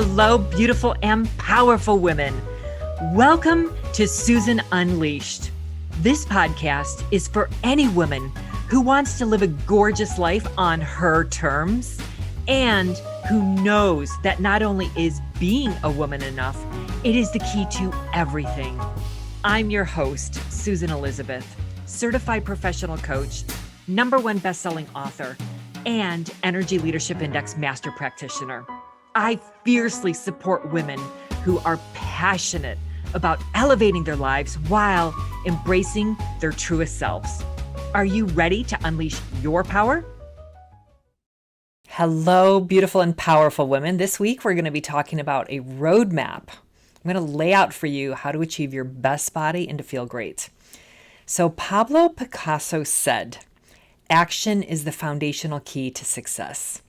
Hello, beautiful and powerful women. Welcome to Susan Unleashed. This podcast is for any woman who wants to live a gorgeous life on her terms and who knows that not only is being a woman enough, it is the key to everything. I'm your host, Susan Elizabeth, certified professional coach, #1 best-selling author, and Energy Leadership Index master practitioner. I fiercely support women who are passionate about elevating their lives while embracing their truest selves. Are you ready to unleash your power? Hello, beautiful and powerful women. This week, we're going to be talking about a roadmap. I'm going to lay out for you how to achieve your best body and to feel great. So Pablo Picasso said, action is the foundational key to success.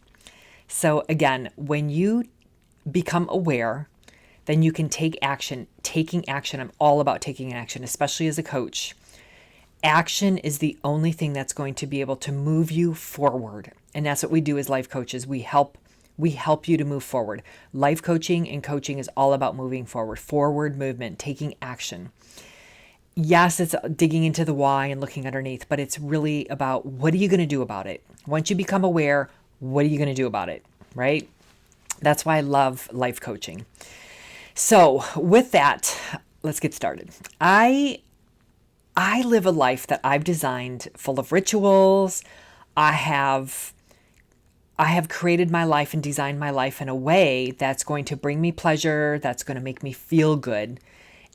So again, when you become aware, then you can take action. Taking action, I'm all about taking action, especially as a coach. Action is the only thing that's going to be able to move you forward. And that's what we do as life coaches. We help you to move forward. Life coaching and coaching is all about moving forward movement, taking action. Yes, it's digging into the why and looking underneath, but it's really about what are you going to do about it? Once you become aware, what are you going to do about it, right? That's why I love life coaching. So with that, let's get started. I live a life that I've designed full of rituals. I have created my life and designed my life in a way that's going to bring me pleasure, that's going to make me feel good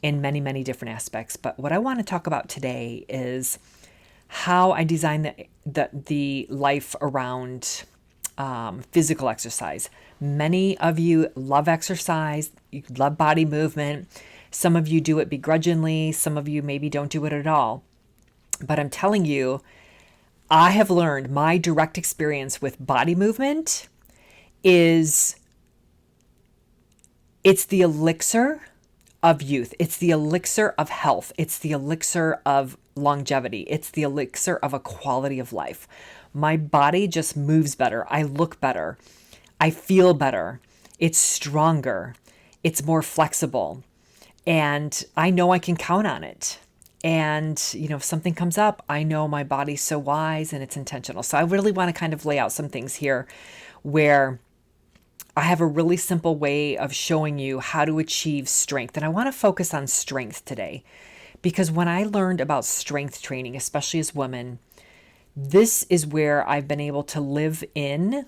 in many, many different aspects. But what I want to talk about today is how I design the life around physical exercise. Many of you love exercise, you love body movement. Some of you do it begrudgingly. Some of you maybe don't do it at all. But I'm telling you, I have learned my direct experience with body movement is it's the elixir of youth. It's the elixir of health. It's the elixir of longevity. It's the elixir of a quality of life. My body just moves better. I look better. I feel better. It's stronger. It's more flexible. And I know I can count on it. And, if something comes up, I know my body's so wise and it's intentional. So I really want to kind of lay out some things here where I have a really simple way of showing you how to achieve strength. And I want to focus on strength today because when I learned about strength training, especially as women, this is where I've been able to live in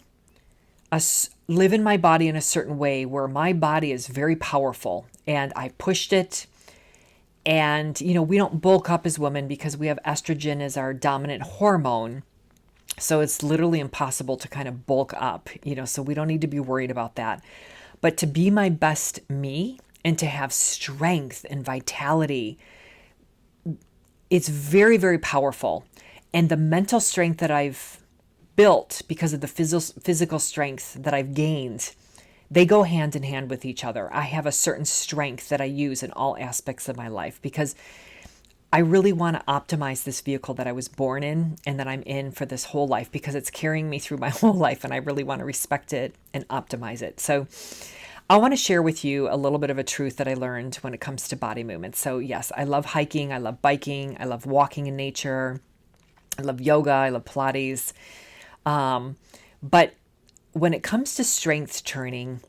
my body in a certain way where my body is very powerful and I pushed it. And, we don't bulk up as women because we have estrogen as our dominant hormone. So it's literally impossible to kind of bulk up, so we don't need to be worried about that. But to be my best me and to have strength and vitality, it's very, very powerful. And the mental strength that I've built because of the physical strength that I've gained, they go hand in hand with each other. I have a certain strength that I use in all aspects of my life because I really want to optimize this vehicle that I was born in and that I'm in for this whole life because it's carrying me through my whole life and I really want to respect it and optimize it. So I want to share with you a little bit of a truth that I learned when it comes to body movement. So yes, I love hiking. I love biking. I love walking in nature. I love yoga. I love Pilates. But when it comes to strength training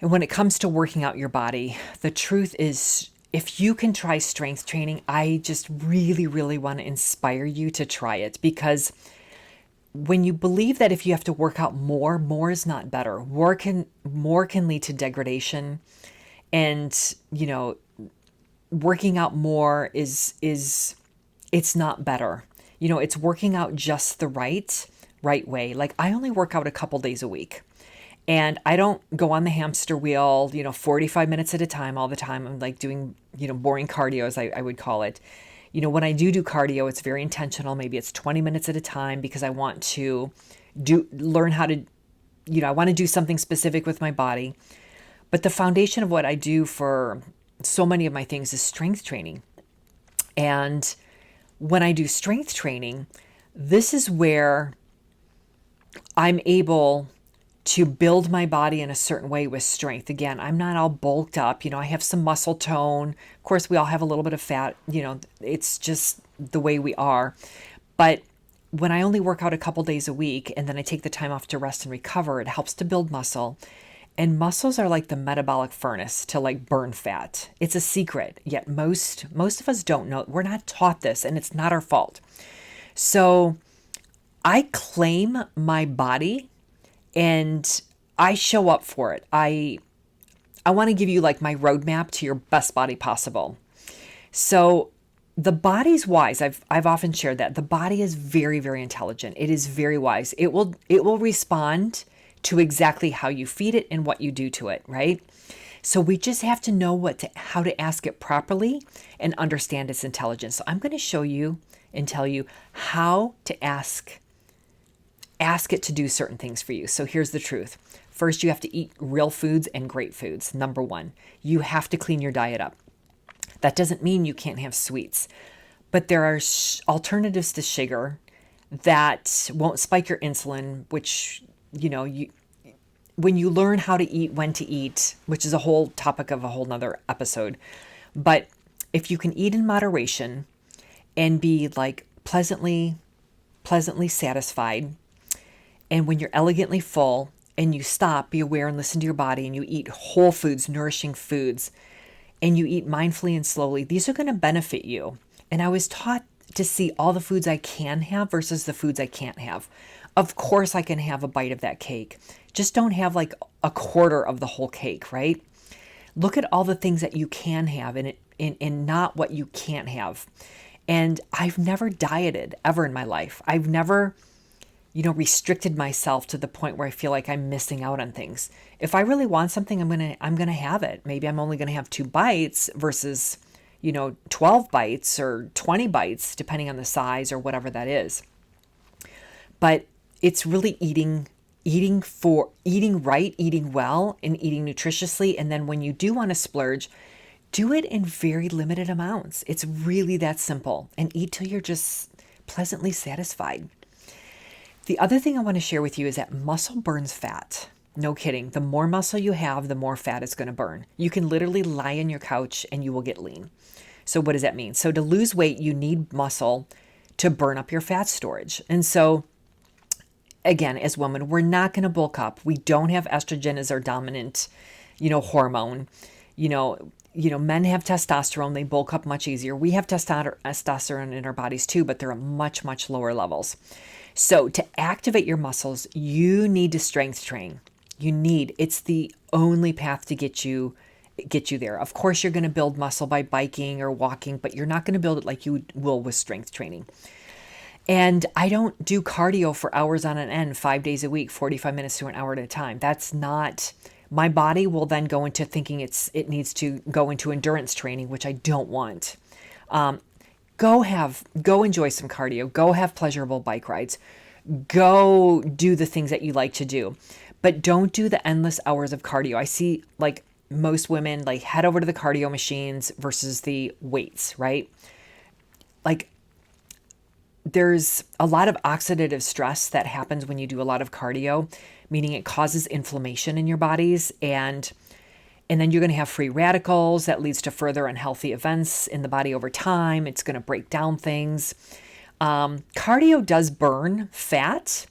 and when it comes to working out your body, the truth is if you can try strength training, I just really, really want to inspire you to try it because when you believe that if you have to work out more is not better. More can lead to degradation and, working out more is it's not better. It's working out just the right way. Like I only work out a couple days a week and I don't go on the hamster wheel, 45 minutes at a time all the time. I'm like doing, boring cardio as I would call it. When I do cardio, it's very intentional. Maybe it's 20 minutes at a time because I want to learn how to, I want to do something specific with my body. But the foundation of what I do for so many of my things is strength training. And when I do strength training, this is where I'm able to build my body in a certain way with strength. Again, I'm not all bulked up. I have some muscle tone. Of course, we all have a little bit of fat. It's just the way we are. But when I only work out a couple days a week and then I take the time off to rest and recover, it helps to build muscle. And muscles are like the metabolic furnace to like burn fat. It's a secret, yet most of us don't know. We're not taught this, and it's not our fault. So I claim my body and I show up for it. I want to give you like my roadmap to your best body possible. So the body's wise. I've often shared that the body is very, very intelligent. It is very wise. It will respond to exactly how you feed it and what you do to it, right? So we just have to know how to ask it properly and understand its intelligence. So I'm going to show you and tell you how to ask it to do certain things for you. So here's the truth. First, you have to eat real foods and great foods. Number one, you have to clean your diet up. That doesn't mean you can't have sweets, but there are alternatives to sugar that won't spike your insulin, which, when you learn how to eat, when to eat, which is a whole topic of a whole nother episode. But if you can eat in moderation and be like pleasantly satisfied, and when you're elegantly full and you stop, be aware and listen to your body, and you eat whole foods, nourishing foods, and you eat mindfully and slowly, these are going to benefit you. And I was taught to see all the foods I can have versus the foods I can't have. Of course, I can have a bite of that cake. Just don't have like a quarter of the whole cake, right? Look at all the things that you can have and not what you can't have. And I've never dieted ever in my life. I've never, restricted myself to the point where I feel like I'm missing out on things. If I really want something, I'm going to have it. Maybe I'm only going to have 2 bites versus, 12 bites or 20 bites, depending on the size or whatever that is. But it's really eating right, eating well, and eating nutritiously. And then when you do want to splurge, do it in very limited amounts. It's really that simple. And eat till you're just pleasantly satisfied. The other thing I want to share with you is that muscle burns fat. No kidding. The more muscle you have, the more fat it's going to burn. You can literally lie on your couch and you will get lean. So what does that mean? So to lose weight, you need muscle to burn up your fat storage. And so again, as women, we're not going to bulk up. We don't have estrogen as our dominant, hormone. Men have testosterone. They bulk up much easier. We have testosterone in our bodies too, but they're at much, much lower levels. So to activate your muscles, you need to strength train. It's the only path to get you there. Of course, you're going to build muscle by biking or walking, but you're not going to build it like you will with strength training. And I don't do cardio for hours on end, 5 days a week, 45 minutes to an hour at a time. That's not, my body will then go into thinking it needs to go into endurance training, which I don't want. Go enjoy some cardio, go have pleasurable bike rides, go do the things that you like to do, but don't do the endless hours of cardio. I see like most women like head over to the cardio machines versus the weights, right? Like there's a lot of oxidative stress that happens when you do a lot of cardio, meaning it causes inflammation in your bodies, and then you're going to have free radicals that leads to further unhealthy events in the body over time. It's going to break down things. Cardio does burn fat,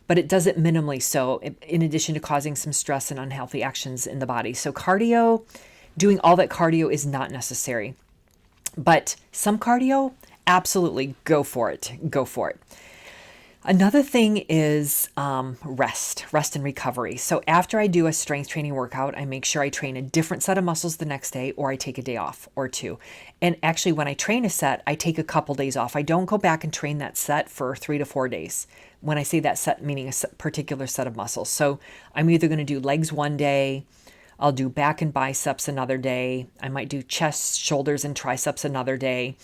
but it does it minimally so, in addition to causing some stress and unhealthy actions in the body. So doing all that cardio is not necessary. But some cardio, absolutely go for it. Another thing is rest and recovery. So after I do a strength training workout, I make sure I train a different set of muscles the next day, or I take a day off or 2. And actually, when I train a set, I take a couple days off. I don't go back and train that set for 3 to 4 days. When I say that set, meaning a particular set of muscles. So I'm either going to do legs one day, I'll do back and biceps another day, I might do chest, shoulders, and triceps another day.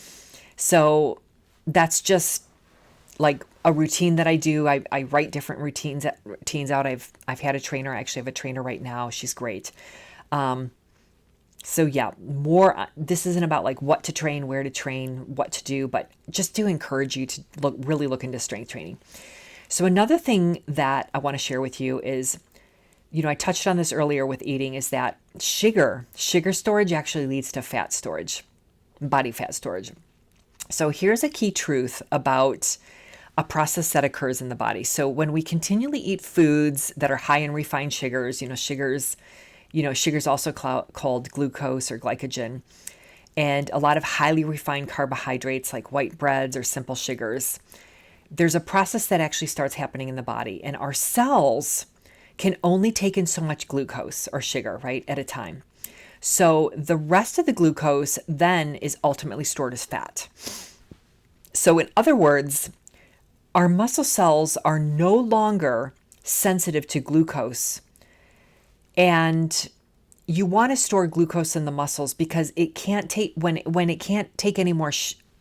So that's just like a routine that I do. I write different routines out. I've had a trainer. I actually have a trainer right now. She's great. So yeah, this isn't about like what to train, where to train, what to do, but just to encourage you to really look into strength training. So another thing that I want to share with you is I touched on this earlier with eating, is that sugar storage actually leads to fat storage, body fat storage. So here's a key truth about a process that occurs in the body. So when we continually eat foods that are high in refined sugars, sugar's also called glucose or glycogen, and a lot of highly refined carbohydrates like white breads or simple sugars, there's a process that actually starts happening in the body, and our cells can only take in so much glucose or sugar, right, at a time. So the rest of the glucose then is ultimately stored as fat. So in other words, our muscle cells are no longer sensitive to glucose. And you want to store glucose in the muscles because it can't take, when it can't take any more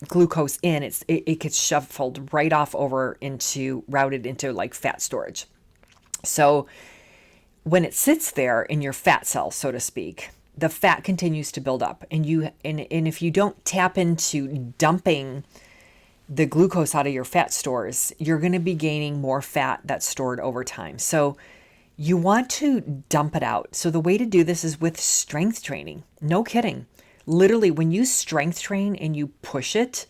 glucose in, it gets shuffled right off over routed into like fat storage. So when it sits there in your fat cells, so to speak, the fat continues to build up, and if you don't tap into dumping the glucose out of your fat stores, you're going to be gaining more fat that's stored over time. So you want to dump it out. So the way to do this is with strength training. No kidding. Literally, when you strength train and you push it,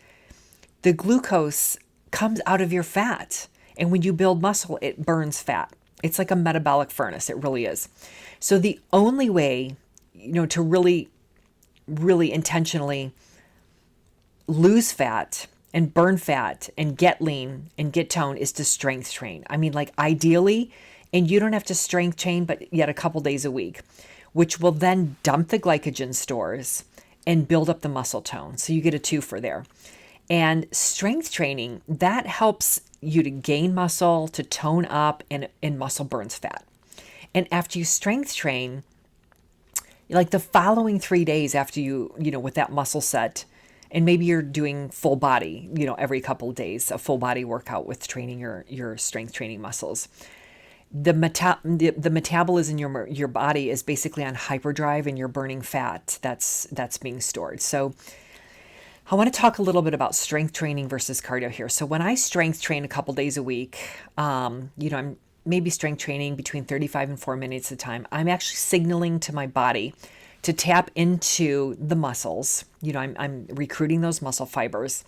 the glucose comes out of your fat. And when you build muscle, it burns fat. It's like a metabolic furnace. It really is. So the only way, to really, really intentionally lose fat and burn fat and get lean and get toned is to strength train. I mean, like ideally, and you don't have to strength train, but yet a couple days a week, which will then dump the glycogen stores and build up the muscle tone. So you get a twofer there. And strength training, that helps you to gain muscle, to tone up, and muscle burns fat. And after you strength train, like the following 3 days after with that muscle set, and maybe you're doing full body, every couple of days, a full body workout with training your strength training muscles. The metabolism in your body is basically on hyperdrive, and you're burning fat that's being stored. So I want to talk a little bit about strength training versus cardio here. So when I strength train a couple days a week, I'm maybe strength training between 35 and 4 minutes at a time. I'm actually signaling to my body to tap into the muscles. I'm recruiting those muscle fibers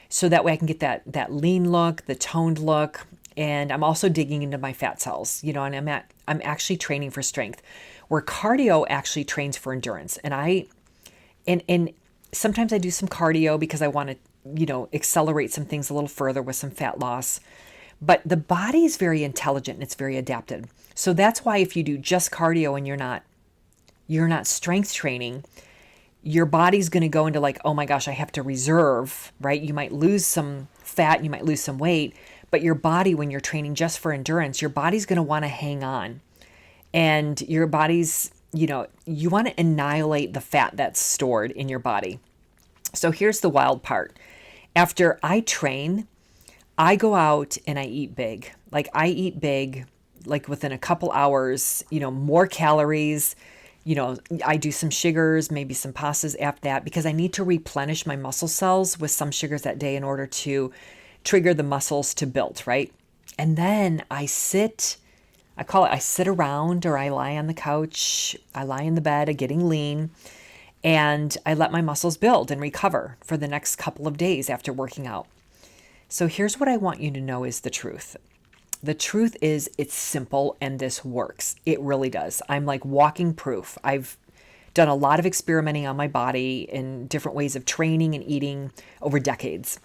so that way I can get that lean look, the toned look, and I'm also digging into my fat cells. And I'm actually training for strength, where cardio actually trains for endurance. And sometimes I do some cardio because I want to, accelerate some things a little further with some fat loss. But the body is very intelligent and it's very adapted. So that's why if you do just cardio and you're not strength training, your body's going to go into like, oh my gosh, I have to reserve, right? You might lose some fat, you might lose some weight, but your body, when you're training just for endurance, your body's going to want to hang on. And your body's, you want to annihilate the fat that's stored in your body. So here's the wild part. After I train, I go out and I eat big. Like I eat big, like within a couple hours, more calories. I do some sugars, maybe some pastas after that, because I need to replenish my muscle cells with some sugars that day in order to trigger the muscles to build, right? And then I sit around, or I lie on the couch, I lie in the bed, getting lean, and I let my muscles build and recover for the next couple of days after working out. So here's what I want you to know is the truth. The truth is it's simple and this works. It really does. I'm like walking proof. I've done a lot of experimenting on my body in different ways of training and eating over decades.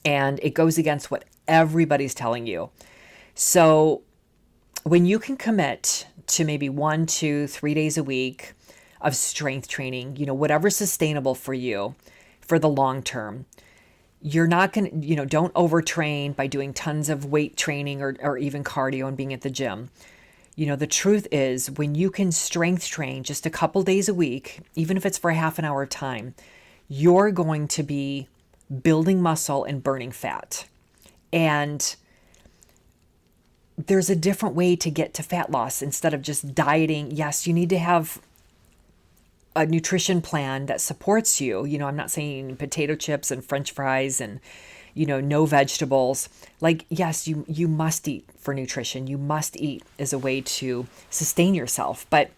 And it goes against what everybody's telling you. So when you can commit to maybe 1, 2, 3 days a week of strength training, whatever's sustainable for you for the long term, you're not going to, don't overtrain by doing tons of weight training or even cardio and being at the gym. The truth is when you can strength train just a couple days a week, even if it's for a half an hour of time, you're going to be building muscle and burning fat. And there's a different way to get to fat loss instead of just dieting. Yes, you need to have a nutrition plan that supports you. I'm not saying potato chips and French fries and, no vegetables. Like, yes, you must eat for nutrition. You must eat as a way to sustain yourself. But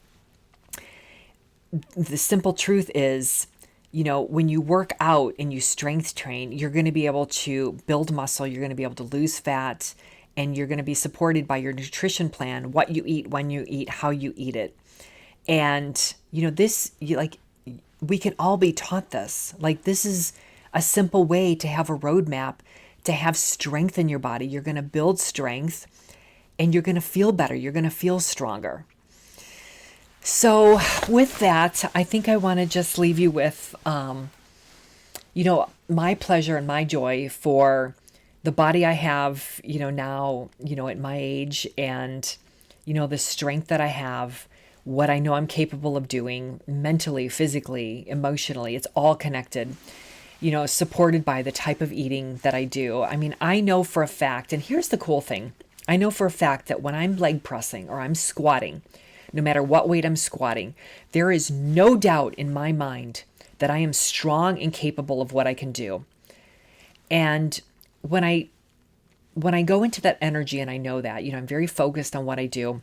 the simple truth is, when you work out and you strength train, you're going to be able to build muscle, you're going to be able to lose fat, and you're going to be supported by your nutrition plan, what you eat, when you eat, how you eat it. And, we can all be taught this. Like, this is a simple way to have a roadmap, to have strength in your body. You're going to build strength and you're going to feel better. You're going to feel stronger. So with that, I think I want to just leave you with, my pleasure and my joy for the body I have, now, at my age, and, the strength that I have, what I know I'm capable of doing mentally, physically, emotionally. It's all connected, supported by the type of eating that I do. I mean, I know for a fact, and here's the cool thing. I know for a fact that when I'm leg pressing or I'm squatting, no matter what weight I'm squatting, there is no doubt in my mind that I am strong and capable of what I can do. And when I go into that energy and I know that, I'm very focused on what I do.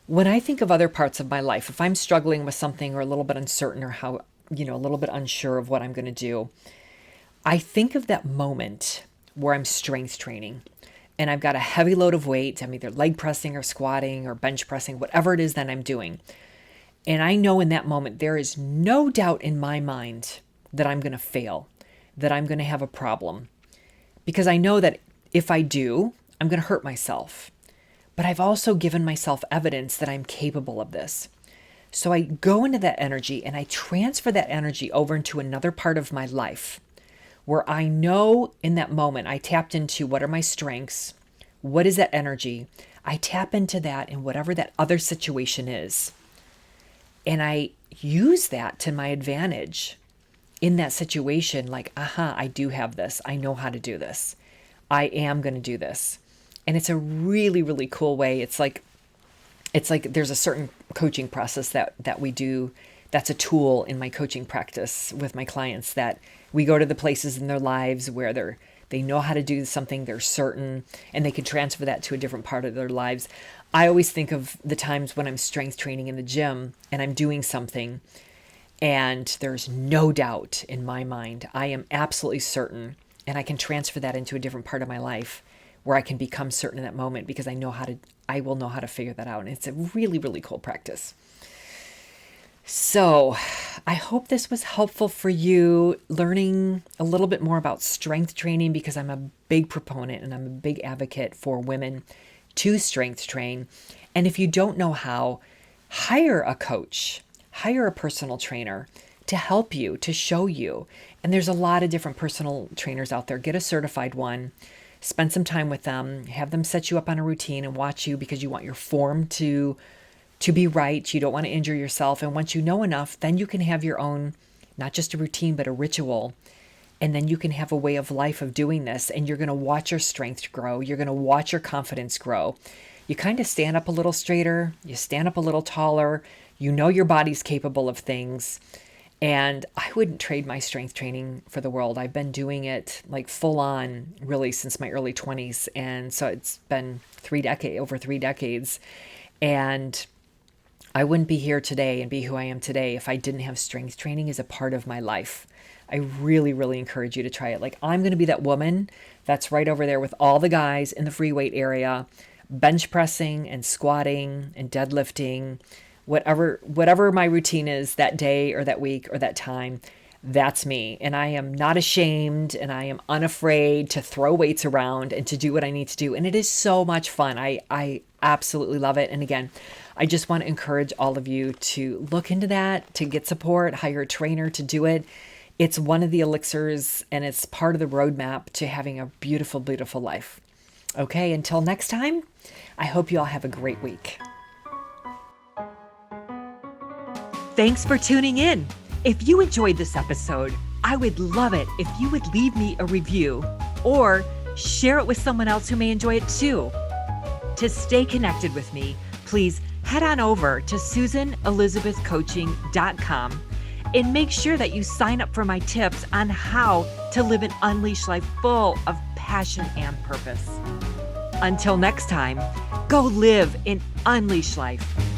When I think of other parts of my life, if I'm struggling with something or a little bit uncertain or how, a little bit unsure of what I'm going to do, I think of that moment where I'm strength training and I've got a heavy load of weight. I'm either leg pressing or squatting or bench pressing, whatever it is that I'm doing. And I know in that moment, there is no doubt in my mind that I'm going to fail, that I'm going to have a problem. Because I know that if I do, I'm going to hurt myself. But I've also given myself evidence that I'm capable of this. So I go into that energy and I transfer that energy over into another part of my life where I know in that moment I tapped into what are my strengths, what is that energy. I tap into that in whatever that other situation is. And I use that to my advantage in that situation. Like, I do have this. I know how to do this. I am going to do this. And it's a really, really cool way. It's like there's a certain coaching process that we do. That's a tool in my coaching practice with my clients, that we go to the places in their lives where they know how to do something, they're certain, and they can transfer that to a different part of their lives. I always think of the times when I'm strength training in the gym and I'm doing something and there's no doubt in my mind. I am absolutely certain, and I can transfer that into a different part of my life where I can become certain in that moment because I will know how to figure that out. And it's a really, really cool practice. So I hope this was helpful for you, learning a little bit more about strength training, because I'm a big proponent and I'm a big advocate for women to strength train. And if you don't know how, hire a coach, hire a personal trainer to help you, to show you. And there's a lot of different personal trainers out there. Get a certified one. Spend some time with them, have them set you up on a routine and watch you, because you want your form to be right. You don't want to injure yourself. And once you know enough, then you can have your own, not just a routine, but a ritual. And then you can have a way of life of doing this. And you're going to watch your strength grow. You're going to watch your confidence grow. You kind of stand up a little straighter. You stand up a little taller. You know your body's capable of things. And I wouldn't trade my strength training for the world. I've been doing it like full on really since my early 20s. And so it's been over 3 decades. And I wouldn't be here today and be who I am today if I didn't have strength training as a part of my life. I really, really encourage you to try it. Like, I'm going to be that woman that's right over there with all the guys in the free weight area, bench pressing and squatting and deadlifting, whatever my routine is that day or that week or that time. That's me. And I am not ashamed, and I am unafraid to throw weights around and to do what I need to do. And it is so much fun. I absolutely love it. And again, I just want to encourage all of you to look into that, to get support, hire a trainer to do it. It's one of the elixirs, and it's part of the roadmap to having a beautiful, beautiful life. Okay, until next time, I hope you all have a great week. Thanks for tuning in. If you enjoyed this episode, I would love it if you would leave me a review or share it with someone else who may enjoy it too. To stay connected with me, please head on over to SusanElizabethCoaching.com and make sure that you sign up for my tips on how to live an unleashed life full of passion and purpose. Until next time, go live an unleashed life.